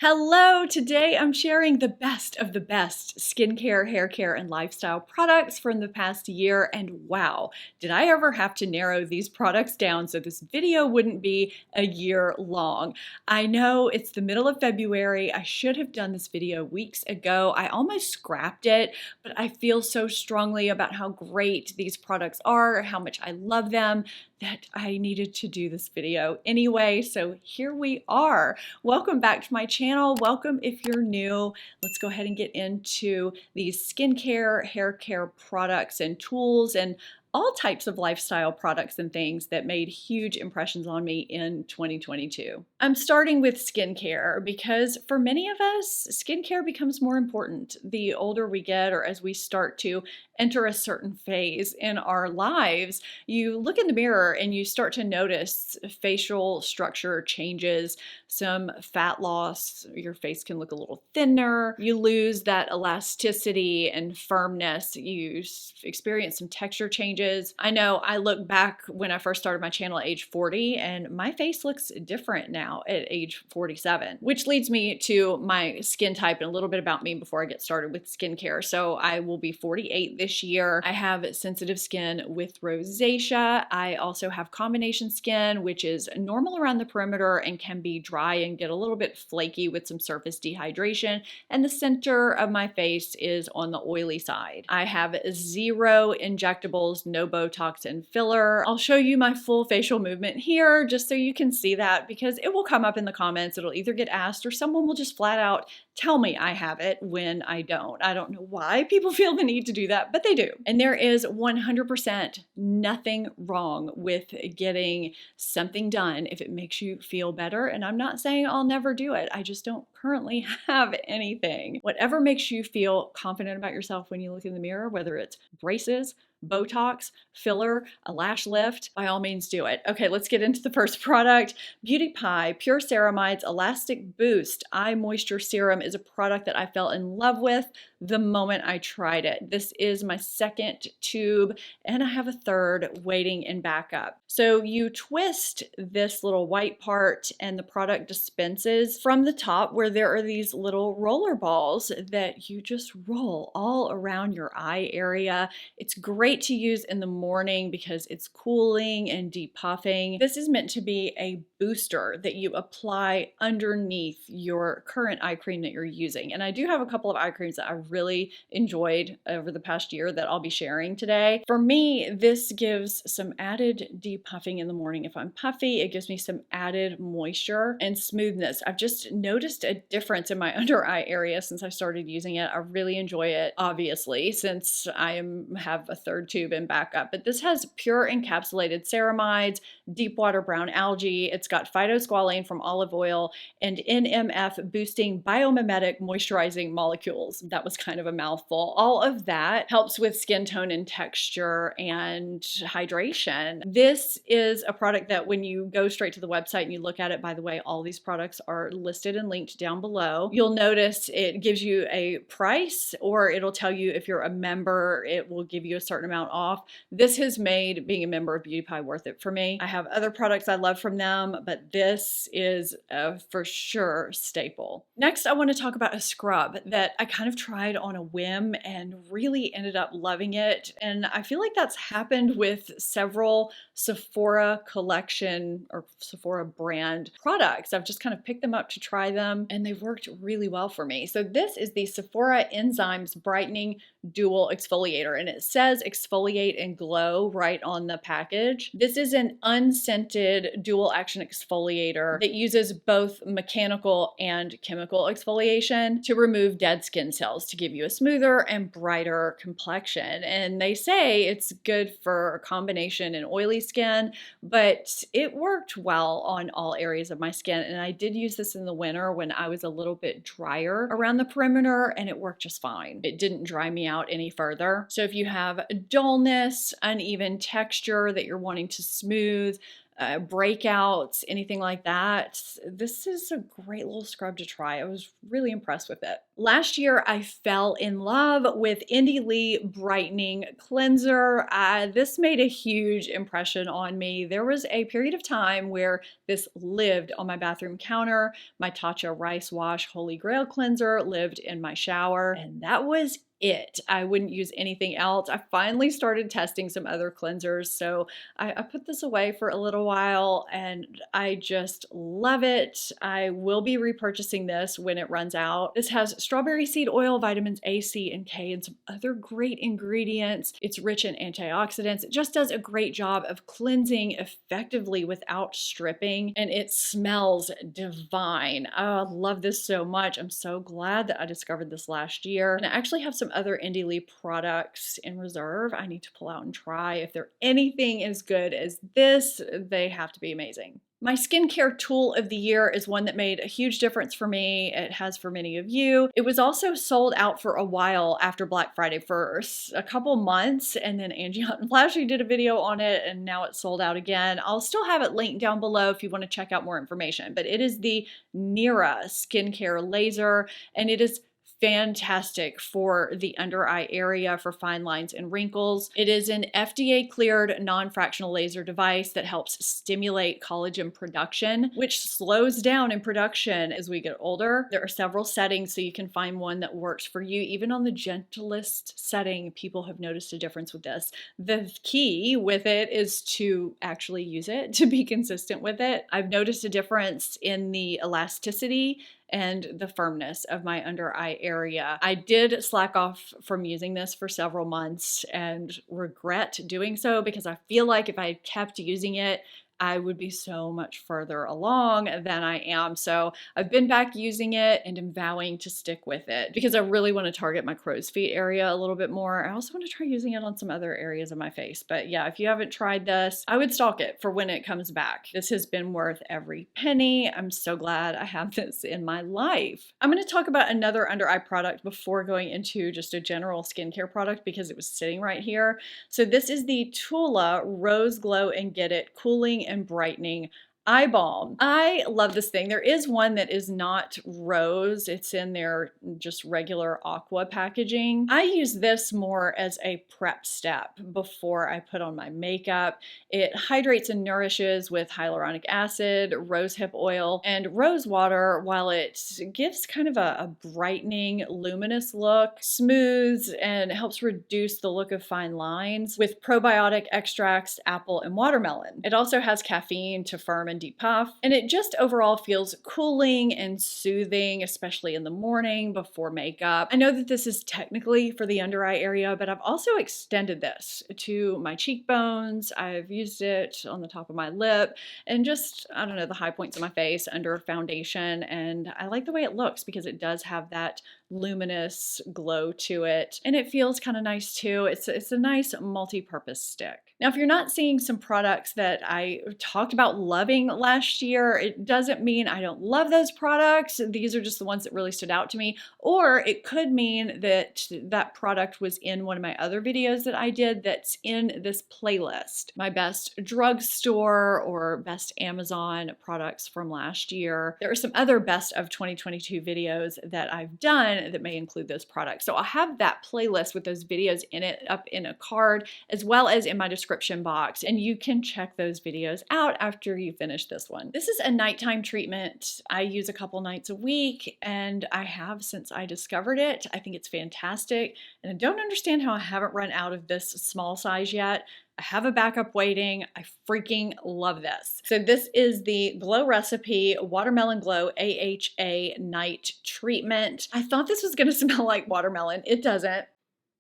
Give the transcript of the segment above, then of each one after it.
Hello, today I'm sharing the best of the best skincare, hair care, and lifestyle products from the past year, and wow, did I ever have to narrow these products down so this video wouldn't be a year long. I know it's the middle of February. I should have done this video weeks ago. I almost scrapped it, but I feel so strongly about how great these products are, how much I love them, that I needed to do this video anyway, so here we are. Welcome back to my channel. Welcome if you're new. Let's go ahead and get into these skincare, hair care products and tools and all types of lifestyle products and things that made huge impressions on me in 2022. I'm starting with skincare because for many of us, skincare becomes more important the older we get or as we start to enter a certain phase in our lives. You look in the mirror and you start to notice facial structure changes, some fat loss, your face can look a little thinner, you lose that elasticity and firmness, you experience some texture changes. I know I look back when I first started my channel at age 40 and my face looks different now at age 47, which leads me to my skin type and a little bit about me before I get started with skincare. So I will be 48 this year. I have sensitive skin with rosacea. I also have combination skin, which is normal around the perimeter and can be dry and get a little bit flaky with some surface dehydration. And the center of my face is on the oily side. I have zero injectables, no Botox and filler. I'll show you my full facial movement here just so you can see that because it will come up in the comments. It'll either get asked or someone will just flat out tell me I have it when I don't. I don't know why people feel the need to do that, but they do. And there is 100% nothing wrong with getting something done if it makes you feel better. And I'm not saying I'll never do it. I just don't currently have anything. Whatever makes you feel confident about yourself when you look in the mirror, whether it's braces, Botox, filler, a lash lift, by all means do it. Okay, let's get into the first product. Beauty Pie Pure Ceramides Elastic Boost Eye Moisture Serum is a product that I fell in love with the moment I tried it. This is my second tube and I have a third waiting in backup. So you twist this little white part and the product dispenses from the top where there are these little roller balls that you just roll all around your eye area. It's great to use in the morning because it's cooling and depuffing. This is meant to be a booster that you apply underneath your current eye cream that you're using. And I do have a couple of eye creams that I really enjoyed over the past year that I'll be sharing today. For me, this gives some added depuffing in the morning. If I'm puffy, it gives me some added moisture and smoothness. I've just noticed a difference in my under eye area since I started using it. I really enjoy it, obviously, since I have a third tube in backup. But this has pure encapsulated ceramides, deep water brown algae. It's got phytosqualane from olive oil and NMF boosting biomimetic moisturizing molecules. That was kind of a mouthful. All of that helps with skin tone and texture and hydration. This is a product that when you go straight to the website and you look at it, by the way, all these products are listed and linked down below. You'll notice it gives you a price or it'll tell you if you're a member, it will give you a certain amount off. This has made being a member of Beauty Pie worth it for me. I have other products I love from them, but this is a for sure staple. Next, I want to talk about a scrub that I kind of tried on a whim and really ended up loving it. And I feel like that's happened with several Sephora collection or Sephora brand products. I've just kind of picked them up to try them and they've worked really well for me. So this is the Sephora Enzymes Brightening Dual Exfoliator and it says exfoliate and glow right on the package. This is an unscented dual action exfoliator that uses both mechanical and chemical exfoliation to remove dead skin cells to give you a smoother and brighter complexion. And they say it's good for a combination in oily skin, but it worked well on all areas of my skin. And I did use this in the winter when I was a little bit drier around the perimeter and it worked just fine. It didn't dry me out any further. So if you have dullness, uneven texture that you're wanting to smooth, breakouts, anything like that, this is a great little scrub to try. I was really impressed with it. Last year, I fell in love with Indie Lee Brightening Cleanser. This made a huge impression on me. There was a period of time where this lived on my bathroom counter. My Tatcha Rice Wash Holy Grail Cleanser lived in my shower, and that was it. I wouldn't use anything else. I finally started testing some other cleansers, so I put this away for a little while and I just love it. I will be repurchasing this when it runs out. This has strawberry seed oil, vitamins A, C, and K, and some other great ingredients. It's rich in antioxidants. It just does a great job of cleansing effectively without stripping, and it smells divine. Oh, I love this so much. I'm so glad that I discovered this last year. And I actually have some other Indie Lee products in reserve I need to pull out and try. If they're anything as good as this, they have to be amazing. My skincare tool of the year is one that made a huge difference for me. It has for many of you. It was also sold out for a while after Black Friday for a couple months, and then Angie Hunt and Flashy did a video on it, and now it's sold out again. I'll still have it linked down below if you want to check out more information, but it is the Nira Skincare Laser, and it is fantastic for the under eye area for fine lines and wrinkles. It is an FDA cleared non-fractional laser device that helps stimulate collagen production, which slows down in production as we get older. There are several settings, so you can find one that works for you. Even on the gentlest setting, people have noticed a difference with this. The key with it is to actually use it, to be consistent with it. I've noticed a difference in the elasticity and the firmness of my under eye area. I did slack off from using this for several months and regret doing so because I feel like if I kept using it, I would be so much further along than I am. So I've been back using it and am vowing to stick with it because I really want to target my crow's feet area a little bit more. I also want to try using it on some other areas of my face. But yeah, if you haven't tried this, I would stalk it for when it comes back. This has been worth every penny. I'm so glad I have this in my life. I'm going to talk about another under eye product before going into just a general skincare product because it was sitting right here. So this is the Tula Rose Glow and Get It Cooling and Brightening Eye Balm. I love this thing. There is one that is not rose. It's in their just regular aqua packaging. I use this more as a prep step before I put on my makeup. It hydrates and nourishes with hyaluronic acid, rosehip oil, and rose water, while it gives kind of a brightening, luminous look, smooths, and helps reduce the look of fine lines with probiotic extracts, apple, and watermelon. It also has caffeine to firm and depuff, and it just overall feels cooling and soothing, especially in the morning before makeup. I know that this is technically for the under eye area, but I've also extended this to my cheekbones. I've used it on the top of my lip and just, I don't know, the high points of my face under foundation, and I like the way it looks because it does have that luminous glow to it, and it feels kind of nice too. It's a nice multi-purpose stick. Now, if you're not seeing some products that I talked about loving last year, it doesn't mean I don't love those products. These are just the ones that really stood out to me. Or it could mean that that product was in one of my other videos that I did that's in this playlist. My best drugstore or best Amazon products from last year. There are some other best of 2022 videos that I've done that may include those products. So I'll have that playlist with those videos in it up in a card as well as in my description box, and you can check those videos out after you finish this one. This is a nighttime treatment I use a couple nights a week, and I have since I discovered it. I think it's fantastic, and I don't understand how I haven't run out of this small size yet. I have a backup waiting. I freaking love this. So this is the Glow Recipe Watermelon Glow AHA Night Treatment. I thought this was gonna smell like watermelon. It doesn't.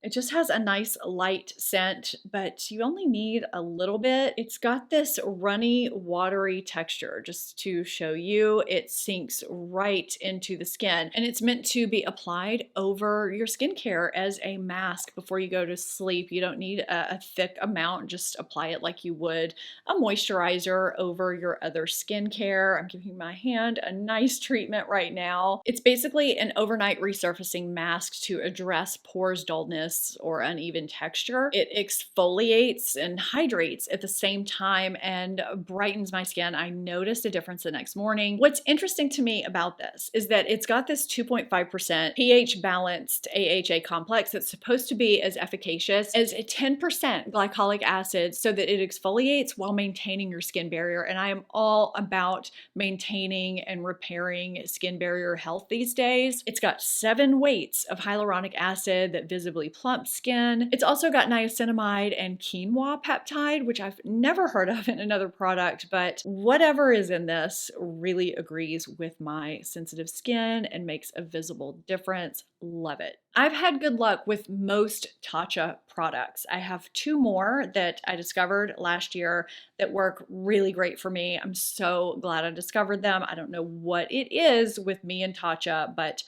It just has a nice light scent, but you only need a little bit. It's got this runny, watery texture. Just to show you, it sinks right into the skin, and it's meant to be applied over your skincare as a mask before you go to sleep. You don't need a thick amount. Just apply it like you would a moisturizer over your other skincare. I'm giving my hand a nice treatment right now. It's basically an overnight resurfacing mask to address pores dullness dullness or uneven texture. It exfoliates and hydrates at the same time and brightens my skin. I noticed a difference the next morning. What's interesting to me about this is that it's got this 2.5% pH balanced AHA complex that's supposed to be as efficacious as a 10% glycolic acid so that it exfoliates while maintaining your skin barrier. And I am all about maintaining and repairing skin barrier health these days. It's got 7 weights of hyaluronic acid that visibly plumps skin. It's also got niacinamide and quinoa peptide, which I've never heard of in another product, but whatever is in this really agrees with my sensitive skin and makes a visible difference. Love it. I've had good luck with most Tatcha products. I have 2 more that I discovered last year that work really great for me. I'm so glad I discovered them. I don't know what it is with me and Tatcha, but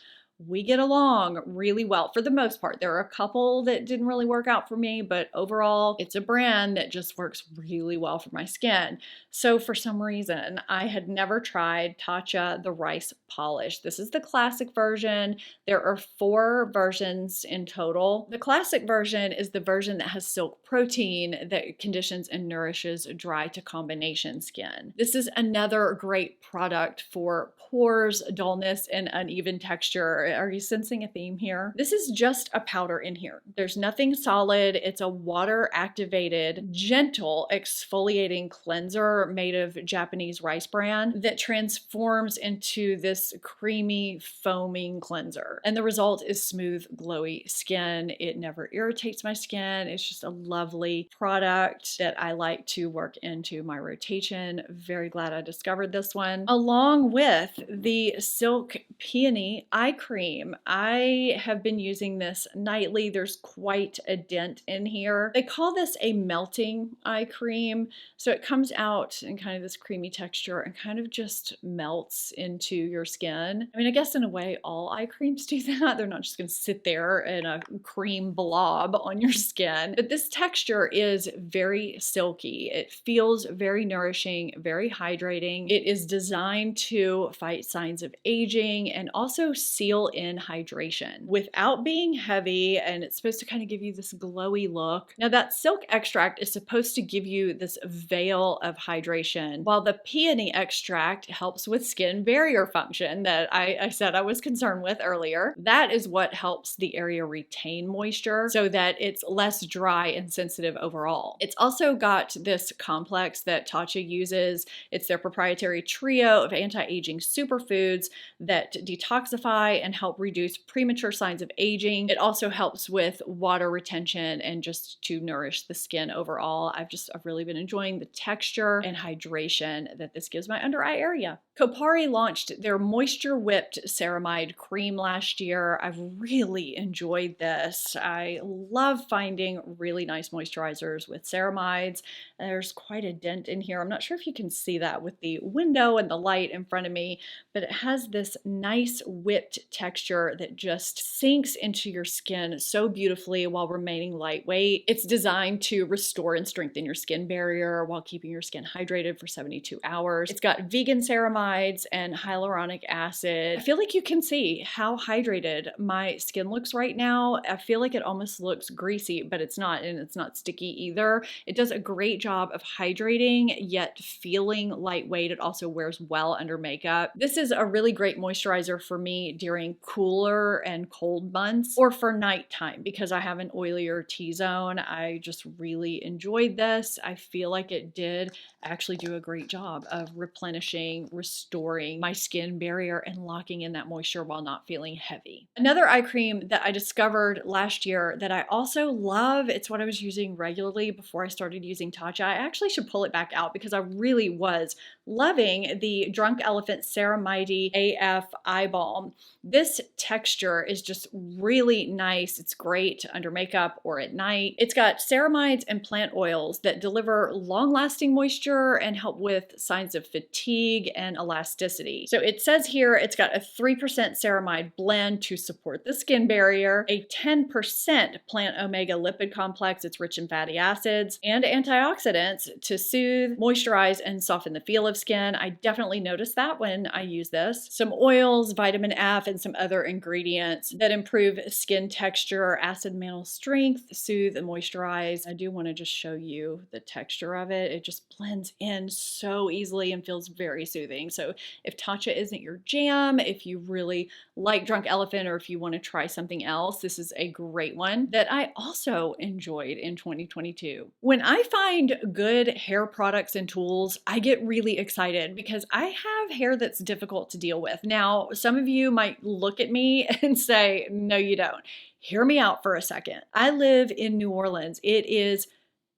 we get along really well for the most part. There are a couple that didn't really work out for me, but overall, it's a brand that just works really well for my skin. So for some reason, I had never tried Tatcha the Rice Polish. This is the classic version. There are 4 versions in total. The classic version is the version that has silk protein that conditions and nourishes dry to combination skin. This is another great product for pores, dullness, and uneven texture. Are you sensing a theme here? This is just a powder in here. There's nothing solid. It's a water activated, gentle exfoliating cleanser made of Japanese rice bran that transforms into this creamy foaming cleanser. And the result is smooth, glowy skin. It never irritates my skin. It's just a lovely product that I like to work into my rotation. Very glad I discovered this one. Along with the Silk Peony Eye Cream. I have been using this nightly. There's quite a dent in here. They call this a melting eye cream. So it comes out in kind of this creamy texture and kind of just melts into your skin. I mean, I guess in a way, all eye creams do that. They're not just going to sit there in a cream blob on your skin. But this texture is very silky. It feels very nourishing, very hydrating. It is designed to fight signs of aging and also seal in hydration without being heavy, and it's supposed to kind of give you this glowy look. Now that silk extract is supposed to give you this veil of hydration, while the peony extract helps with skin barrier function that I said I was concerned with earlier. That is what helps the area retain moisture so that it's less dry and sensitive overall. It's also got this complex that Tatcha uses. It's their proprietary trio of anti-aging superfoods that detoxify and help reduce premature signs of aging. It also helps with water retention and just to nourish the skin overall. I've really been enjoying the texture and hydration that this gives my under eye area. Kopari launched their Moisture Whipped Ceramide Cream last year. I've really enjoyed this. I love finding really nice moisturizers with ceramides. There's quite a dent in here. I'm not sure if you can see that with the window and the light in front of me, but it has this nice whipped texture that just sinks into your skin so beautifully while remaining lightweight. It's designed to restore and strengthen your skin barrier while keeping your skin hydrated for 72 hours. It's got vegan ceramides and hyaluronic acid. I feel like you can see how hydrated my skin looks right now. I feel like it almost looks greasy, but it's not, and it's not sticky either. It does a great job of hydrating, yet feeling lightweight. It also wears well under makeup. This is a really great moisturizer for me during cooler and cold months or for nighttime because I have an oilier T-zone. I just really enjoyed this. I feel like it did actually do a great job of replenishing, restoring my skin barrier and locking in that moisture while not feeling heavy. Another eye cream that I discovered last year that I also love, it's what I was using regularly before I started using Tatcha. I actually should pull it back out because I really was loving the Drunk Elephant Ceramide AF Eye Balm. This texture is just really nice. It's great under makeup or at night. It's got ceramides and plant oils that deliver long-lasting moisture and help with signs of fatigue and elasticity. So it says here it's got a 3% ceramide blend to support the skin barrier, a 10% plant omega lipid complex, it's rich in fatty acids, and antioxidants to soothe, moisturize, and soften the feel of skin. I definitely noticed that when I use this. Some oils, vitamin F, and some some other ingredients that improve skin texture, acid mantle strength, soothe and moisturize. I do want to just show you the texture of it. It just blends in so easily and feels very soothing. So if Tatcha isn't your jam, if you really like Drunk Elephant, or if you want to try something else, this is a great one that I also enjoyed in 2022. When I find good hair products and tools, I get really excited because I have hair that's difficult to deal with. Now, some of you might look at me and say, no, you don't. Hear me out for a second. I live in New Orleans. It is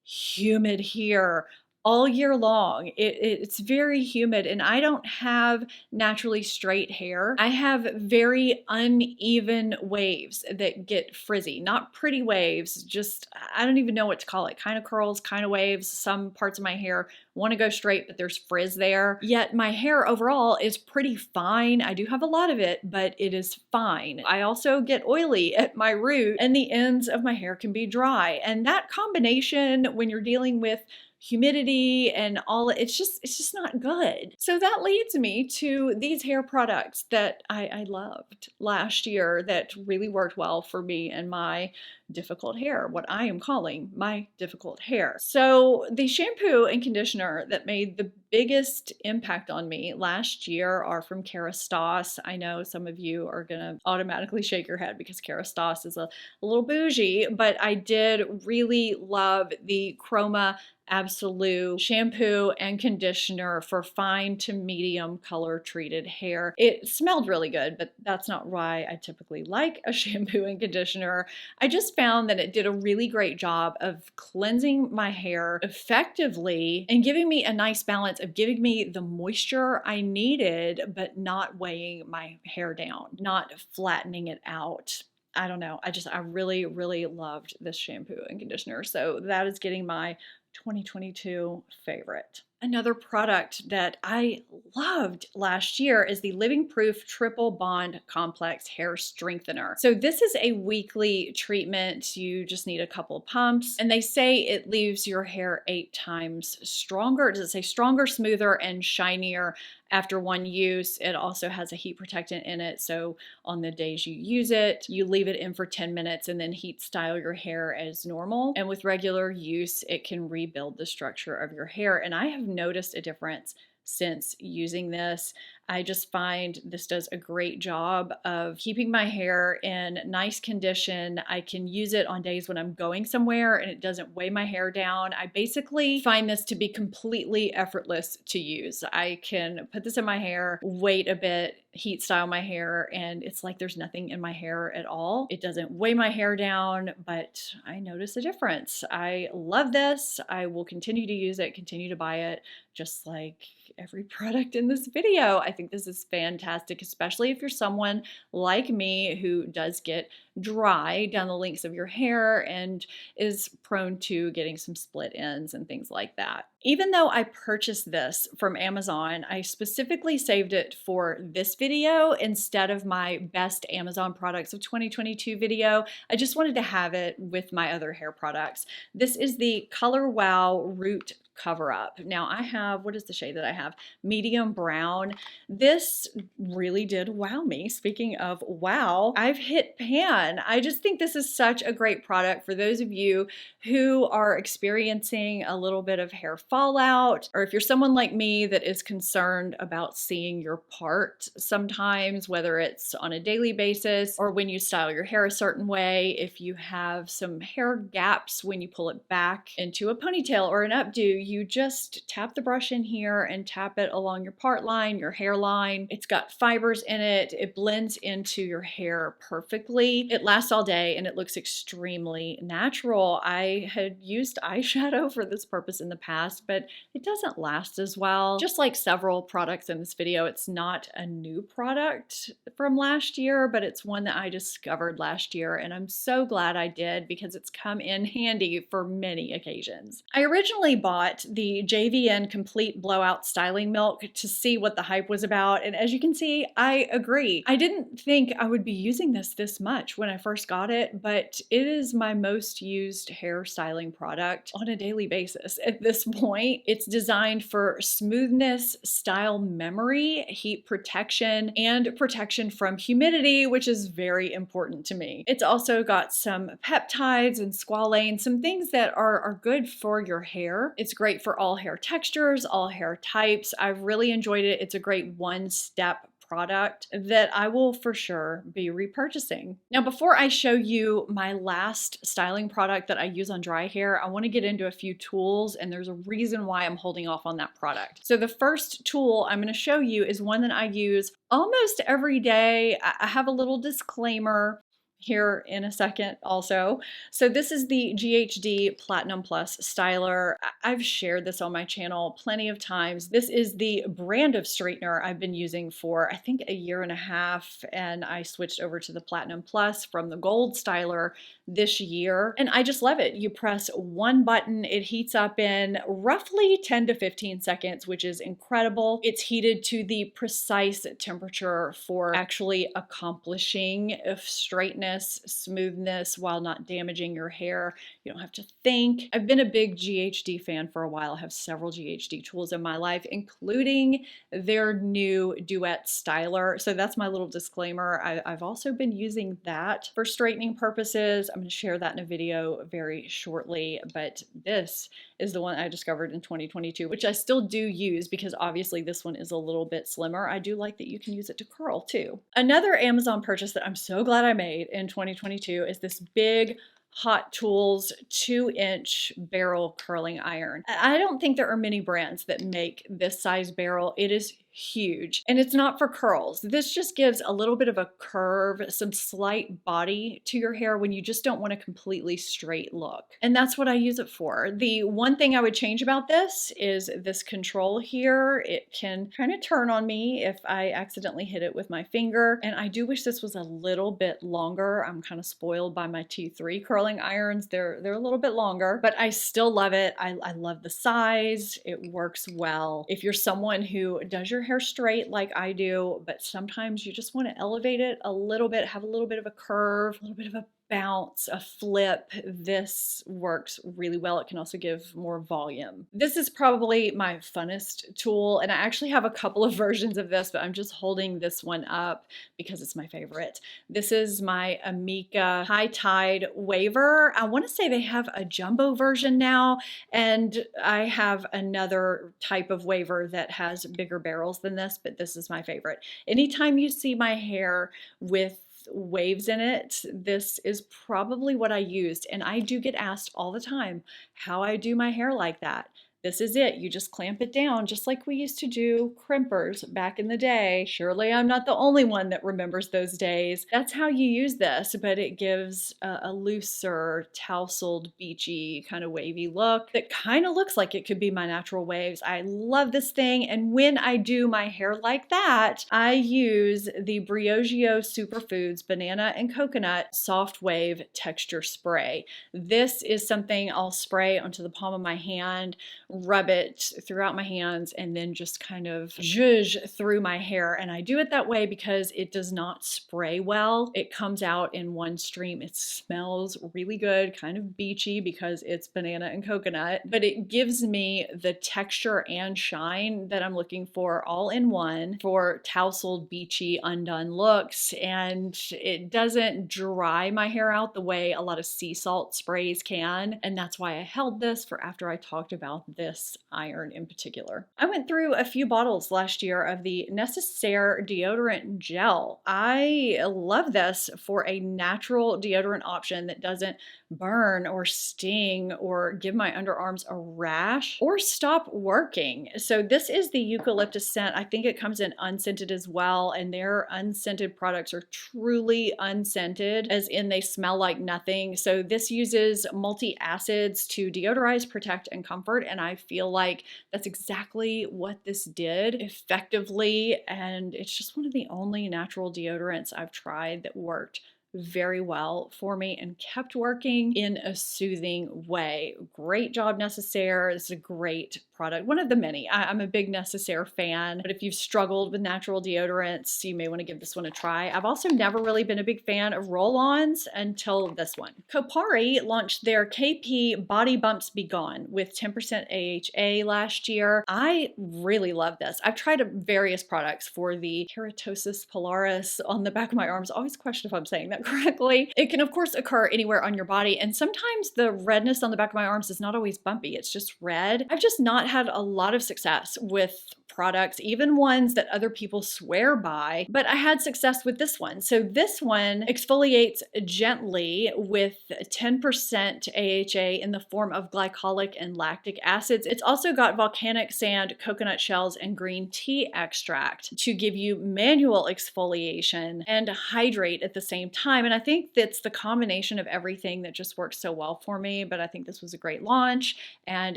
humid here all year long. It's very humid, and I don't have naturally straight hair. I have very uneven waves that get frizzy, not pretty waves, just, I don't even know what to call it, kind of curls, kind of waves. Some parts of my hair want to go straight, but there's frizz there. Yet my hair overall is pretty fine. I do have a lot of it, but it is fine. I also get oily at my root, and the ends of my hair can be dry. And that combination, when you're dealing with humidity and all, it's just not good. So that leads me to these hair products that I loved last year that really worked well for me and my difficult hair, what I am calling my difficult hair. So the shampoo and conditioner that made the biggest impact on me last year are from Kerastase. I know some of you are gonna automatically shake your head because Kerastase is a little bougie, but I did really love the Chroma Absolute shampoo and conditioner for fine to medium color treated hair. It smelled really good, but that's not why I typically like a shampoo and conditioner. I just found that it did a really great job of cleansing my hair effectively and giving me a nice balance of giving me the moisture I needed, but not weighing my hair down, not flattening it out. I don't know. I really, really loved this shampoo and conditioner. So that is getting my 2022 favorite. Another product that I loved last year is the Living Proof Triple Bond Complex Hair Strengthener. So this is a weekly treatment. You just need a couple pumps, and they say it leaves your hair 8 times stronger. Does it say stronger, smoother, and shinier after one use? It also has a heat protectant in it, so on the days you use it, you leave it in for 10 minutes and then heat style your hair as normal. And with regular use, it can rebuild the structure of your hair. And I have noticed a difference since using this. I just find this does a great job of keeping my hair in nice condition. I can use it on days when I'm going somewhere and it doesn't weigh my hair down. I basically find this to be completely effortless to use. I can put this in my hair, wait a bit, heat style my hair, and it's like there's nothing in my hair at all. It doesn't weigh my hair down, but I notice a difference. I love this. I will continue to use it, continue to buy it, just like every product in this video. I think this is fantastic, especially if you're someone like me who does get dry down the lengths of your hair and is prone to getting some split ends and things like that. Even though I purchased this from Amazon, I specifically saved it for this video instead of my best Amazon products of 2022 video. I just wanted to have it with my other hair products. This is the Color Wow Root Cover Up. Now I have, what is the shade that I have? Medium brown. This really did wow me. Speaking of wow, I've hit pan. I just think this is such a great product for those of you who are experiencing a little bit of hair fallout, or if you're someone like me that is concerned about seeing your part sometimes, whether it's on a daily basis or when you style your hair a certain way, if you have some hair gaps when you pull it back into a ponytail or an updo, you just tap the brush in here and tap it along your part line, your hairline. It's got fibers in it. It blends into your hair perfectly. It lasts all day and it looks extremely natural. I had used eyeshadow for this purpose in the past, but it doesn't last as well. Just like several products in this video, it's not a new product from last year, but it's one that I discovered last year, and I'm so glad I did because it's come in handy for many occasions. I originally bought got the JVN Complete Blowout Styling Milk to see what the hype was about. And as you can see, I agree. I didn't think I would be using this much when I first got it, but it is my most used hair styling product on a daily basis at this point. It's designed for smoothness, style memory, heat protection, and protection from humidity, which is very important to me. It's also got some peptides and squalane, some things that are good for your hair. It's great for all hair textures, all hair types. I've really enjoyed it. It's a great one-step product that I will for sure be repurchasing. Now, before I show you my last styling product that I use on dry hair, I want to get into a few tools, and there's a reason why I'm holding off on that product. So the first tool I'm going to show you is one that I use almost every day. I have a little disclaimer here in a second also. So this is the GHD Platinum Plus Styler. I've shared this on my channel plenty of times. This is the brand of straightener I've been using for I think a year and a half, and I switched over to the Platinum Plus from the Gold Styler this year, and I just love it. You press one button, it heats up in roughly 10 to 15 seconds, which is incredible. It's heated to the precise temperature for actually accomplishing straightness, smoothness, while not damaging your hair. You don't have to think. I've been a big GHD fan for a while. I have several GHD tools in my life, including their new Duet Styler. So that's my little disclaimer. I've also been using that for straightening purposes. I'm going to share that in a video very shortly, but this is the one I discovered in 2022, which I still do use because obviously this one is a little bit slimmer. I do like that you can use it to curl too. Another Amazon purchase that I'm so glad I made in 2022 is this big Hot Tools 2-inch barrel curling iron. I don't think there are many brands that make this size barrel. It is huge, and it's not for curls. This just gives a little bit of a curve, some slight body to your hair when you just don't want a completely straight look. And that's what I use it for. The one thing I would change about this is this control here. It can kind of turn on me if I accidentally hit it with my finger. And I do wish this was a little bit longer. I'm kind of spoiled by my T3 curling irons. They're a little bit longer, but I still love it. I love the size. It works well. If you're someone who does your hair straight like I do, but sometimes you just want to elevate it a little bit, have a little bit of a curve, a little bit of a bounce, a flip, this works really well. It can also give more volume. This is probably my funnest tool, and I actually have a couple of versions of this, but I'm just holding this one up because it's my favorite. This is my Amica High Tide Waiver. I want to say they have a jumbo version now, and I have another type of Waiver that has bigger barrels than this, but this is my favorite. Anytime you see my hair with waves in it, this is probably what I used. And I do get asked all the time how I do my hair like that. This is it. You just clamp it down just like we used to do crimpers back in the day. Surely I'm not the only one that remembers those days. That's how you use this, but it gives a looser, tousled, beachy, kind of wavy look that kind of looks like it could be my natural waves. I love this thing, and when I do my hair like that, I use the Briogeo Superfoods Banana and Coconut Soft Wave Texture Spray. This is something I'll spray onto the palm of my hand, rub it throughout my hands, and then just kind of zhuzh through my hair. And I do it that way because it does not spray well. It comes out in one stream. It smells really good, kind of beachy because it's banana and coconut, but it gives me the texture and shine that I'm looking for all in one for tousled, beachy, undone looks. And it doesn't dry my hair out the way a lot of sea salt sprays can. And that's why I held this for after I talked about this iron in particular. I went through a few bottles last year of the Necessaire deodorant gel. I love this for a natural deodorant option that doesn't burn or sting or give my underarms a rash or stop working. So this is the eucalyptus scent. I think it comes in unscented as well, and their unscented products are truly unscented, as in they smell like nothing. So this uses multi-acids to deodorize, protect, and comfort, and I feel like that's exactly what this did effectively, and it's just one of the only natural deodorants I've tried that worked very well for me and kept working in a soothing way. Great job, Necessaire. It's a great product. One of the many. I'm a big Necessaire fan, but if you've struggled with natural deodorants, you may want to give this one a try. I've also never really been a big fan of roll-ons until this one. Kopari launched their KP Body Bumps Be Gone with 10% AHA last year. I really love this. I've tried various products for the keratosis pilaris on the back of my arms. I always question if I'm saying that correctly. It can of course occur anywhere on your body, and sometimes the redness on the back of my arms is not always bumpy. It's just red. I've just not had a lot of success with products, even ones that other people swear by, but I had success with this one. So this one exfoliates gently with 10% AHA in the form of glycolic and lactic acids. It's also got volcanic sand, coconut shells, and green tea extract to give you manual exfoliation and hydrate at the same time. And I think that's the combination of everything that just works so well for me, but I think this was a great launch and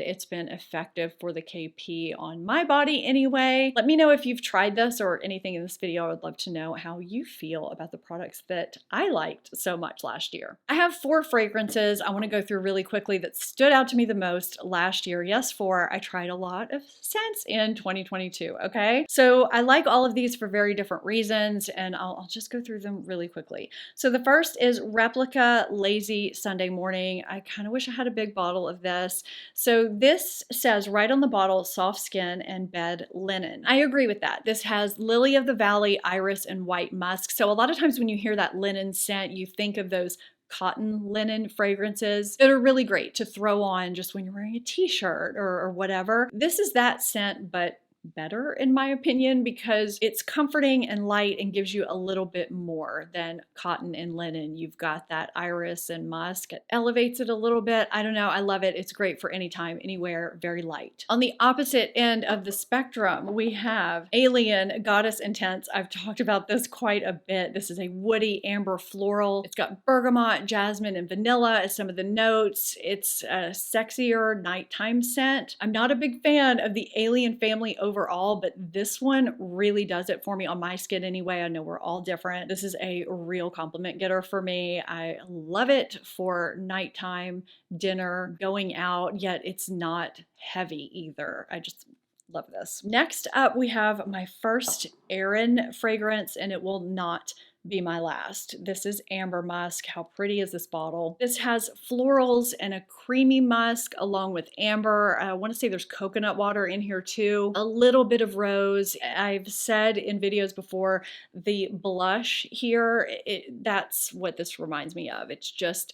it's been effective for the KP on my body anyway. Let me know if you've tried this or anything in this video. I would love to know how you feel about the products that I liked so much last year. I have 4 fragrances I want to go through really quickly that stood out to me the most last year. Yes, 4. I tried a lot of scents in 2022, okay? So I like all of these for very different reasons, and I'll just go through them really quickly. So the first is Replica Lazy Sunday Morning. I kind of wish I had a big bottle of this. So this says right on the bottle, soft skin and bed linen. I agree with that. This has lily of the valley, iris, and white musk. So a lot of times when you hear that linen scent, you think of those cotton linen fragrances that are really great to throw on just when you're wearing a t-shirt or whatever. This is that scent, but better in my opinion, because it's comforting and light and gives you a little bit more than cotton and linen. You've got that iris and musk. It elevates it a little bit. I don't know. I love it. It's great for anytime, anywhere, very light. On the opposite end of the spectrum, we have Alien Goddess Intense. I've talked about this quite a bit. This is a woody amber floral. It's got bergamot, jasmine, and vanilla as some of the notes. It's a sexier nighttime scent. I'm not a big fan of the Alien family overall, but this one really does it for me on my skin anyway. I know we're all different. This is a real compliment getter for me. I love it for nighttime, dinner, going out, yet it's not heavy either. I just love this. Next up, we have my first Erin fragrance, and it will not be my last. This is Amber Musk. How pretty is this bottle? This has florals and a creamy musk along with amber. I want to say there's coconut water in here too. A little bit of rose. I've said in videos before, the blush here, that's what this reminds me of. It's just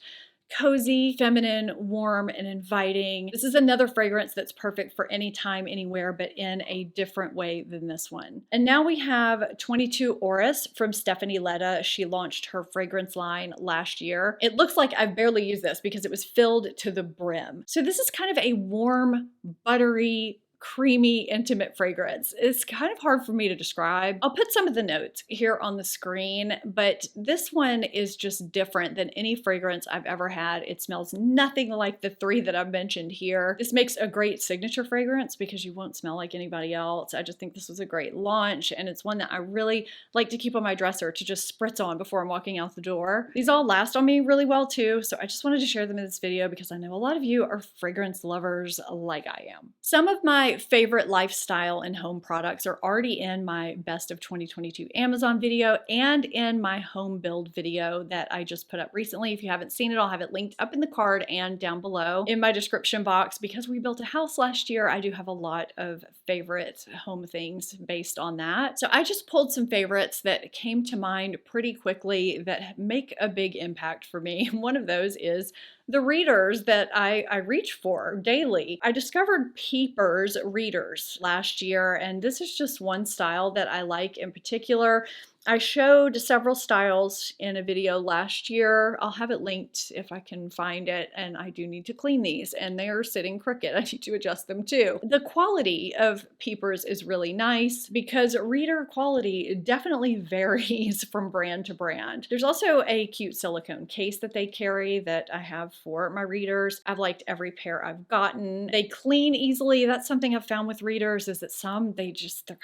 cozy, feminine, warm, and inviting. This is another fragrance that's perfect for any time, anywhere, but in a different way than this one. And now we have 22 Oris from Stephanie Letta. She launched her fragrance line last year. It looks like I've barely used this because it was filled to the brim. So this is kind of a warm, buttery, creamy, intimate fragrance. It's kind of hard for me to describe. I'll put some of the notes here on the screen, but this one is just different than any fragrance I've ever had. It smells nothing like the 3 that I've mentioned here. This makes a great signature fragrance because you won't smell like anybody else. I just think this was a great launch, and it's one that I really like to keep on my dresser to just spritz on before I'm walking out the door. These all last on me really well too, so I just wanted to share them in this video because I know a lot of you are fragrance lovers like I am. Some of my favorite lifestyle and home products are already in my best of 2022 Amazon video and in my home build video that I just put up recently. If you haven't seen it, I'll have it linked up in the card and down below in my description box. Because we built a house last year, I do have a lot of favorite home things based on that. So I just pulled some favorites that came to mind pretty quickly that make a big impact for me. One of those is the readers that I reach for daily. I discovered Peepers readers last year, and this is just one style that I like in particular. I showed several styles in a video last year. I'll have it linked if I can find it, and I do need to clean these, and they are sitting crooked. I need to adjust them too. The quality of Peepers is really nice because reader quality definitely varies from brand to brand. There's also a cute silicone case that they carry that I have for my readers. I've liked every pair I've gotten. They clean easily. That's something I've found with readers, is that some, they're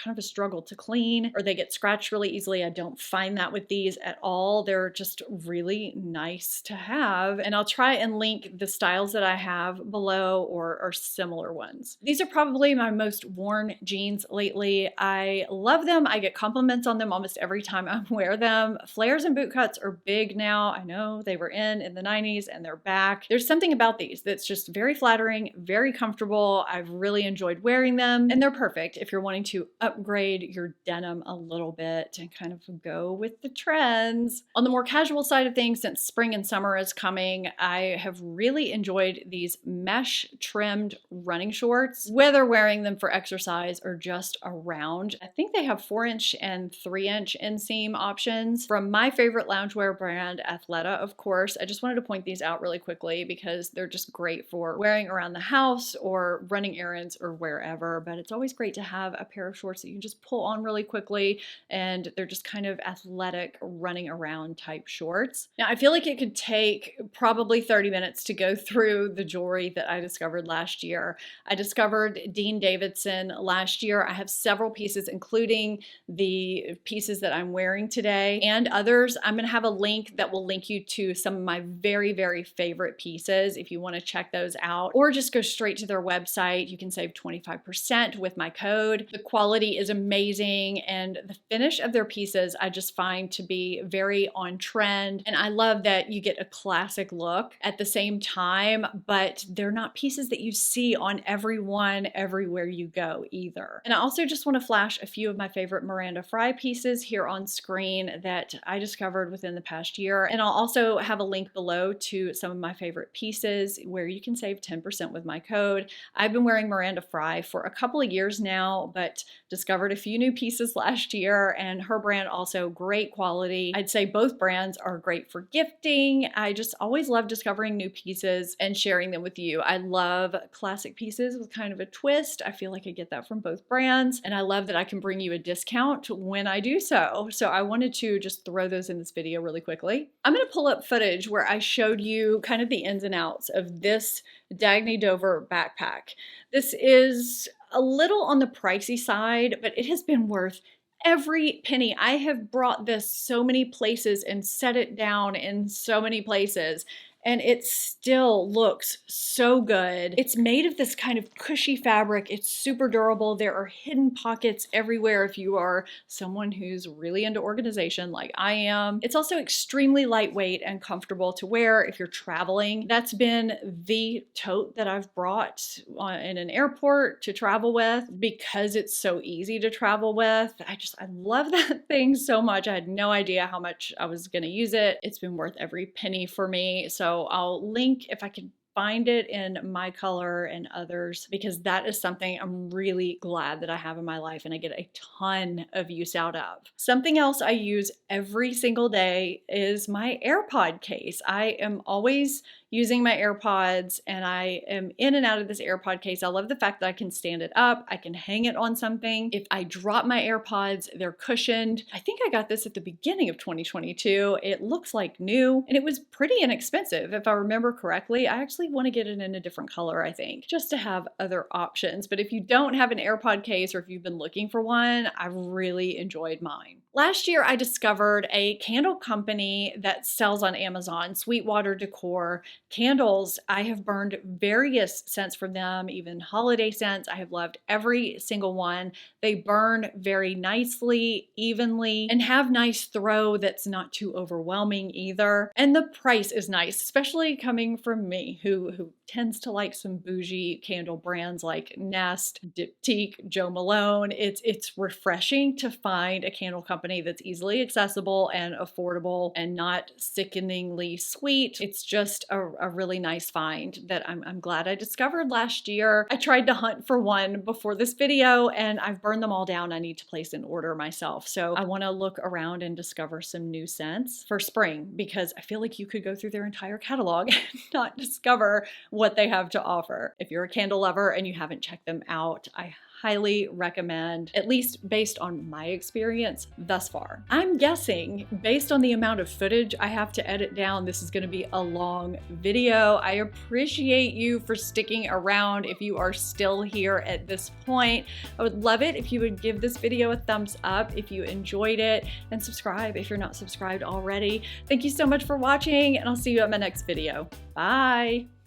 kind of a struggle to clean, or they get scratched really easily. I I don't find that with these at all. They're just really nice to have. And I'll try and link the styles that I have below or similar ones. These are probably my most worn jeans lately. I love them. I get compliments on them almost every time I wear them. Flares and boot cuts are big now. I know they were in the 90s and they're back. There's something about these that's just very flattering, very comfortable. I've really enjoyed wearing them, and they're perfect if you're wanting to upgrade your denim a little bit and kind of go with the trends. On the more casual side of things, since spring and summer is coming, I have really enjoyed these mesh trimmed running shorts, whether wearing them for exercise or just around. I think they have 4-inch and 3-inch inseam options from my favorite loungewear brand, Athleta, of course. I just wanted to point these out really quickly because they're just great for wearing around the house or running errands or wherever, but it's always great to have a pair of shorts that you can just pull on really quickly, and they're just kind of athletic running around type shorts. Now, I feel like it could take probably 30 minutes to go through the jewelry that I discovered last year. I discovered Dean Davidson last year. I have several pieces, including the pieces that I'm wearing today and others. I'm going to have a link that will link you to some of my very, very favorite pieces if you want to check those out, or just go straight to their website. You can save 25% with my code. The quality is amazing, and the finish of their pieces I just find to be very on trend. And I love that you get a classic look at the same time, but they're not pieces that you see on everyone everywhere you go either. And I also just want to flash a few of my favorite Miranda Frye pieces here on screen that I discovered within the past year. And I'll also have a link below to some of my favorite pieces where you can save 10% with my code. I've been wearing Miranda Frye for a couple of years now, but discovered a few new pieces last year, and her brand also great quality. I'd say both brands are great for gifting. I just always love discovering new pieces and sharing them with you. I love classic pieces with kind of a twist. I feel like I get that from both brands, and I love that I can bring you a discount when I do so. So I wanted to just throw those in this video really quickly. I'm going to pull up footage where I showed you kind of the ins and outs of this Dagny Dover backpack. This is a little on the pricey side, but it has been worth every penny. I have brought this so many places and set it down in so many places, and it still looks so good. It's made of this kind of cushy fabric. It's super durable. There are hidden pockets everywhere if you are someone who's really into organization like I am. It's also extremely lightweight and comfortable to wear if you're traveling. That's been the tote that I've brought in an airport to travel with because it's so easy to travel with. I love that thing so much. I had no idea how much I was gonna use it. It's been worth every penny for me. So I'll link if I can find it in my color and others, because that is something I'm really glad that I have in my life and I get a ton of use out of. Something else I use every single day is my Airpod case. I am always using my AirPods, and I am in and out of this Airpod case. I love the fact that I can stand it up. I can hang it on something. If I drop my AirPods, they're cushioned. I think I got this at the beginning of 2022. It looks like new, and it was pretty inexpensive. If I remember correctly, I actually want to get it in a different color, I think, just to have other options. But if you don't have an Airpod case, or if you've been looking for one, I've really enjoyed mine. Last year, I discovered a candle company that sells on Amazon, Sweetwater Decor. Candles, I have burned various scents from them, even holiday scents. I have loved every single one. They burn very nicely, evenly, and have nice throw that's not too overwhelming either. And the price is nice, especially coming from me, who tends to like some bougie candle brands like Nest, Diptyque, Jo Malone. It's refreshing to find a candle company that's easily accessible and affordable and not sickeningly sweet. It's just a really nice find that I'm glad I discovered last year. I tried to hunt for one before this video, and I've burned them all down. I need to place an order myself. So I want to look around and discover some new scents for spring, because I feel like you could go through their entire catalog and not discover what they have to offer. If you're a candle lover and you haven't checked them out, I highly recommend, at least based on my experience thus far. I'm guessing, based on the amount of footage I have to edit down, this is going to be a long video. I appreciate you for sticking around if you are still here at this point. I would love it if you would give this video a thumbs up if you enjoyed it, and subscribe if you're not subscribed already. Thank you so much for watching, and I'll see you at my next video. Bye!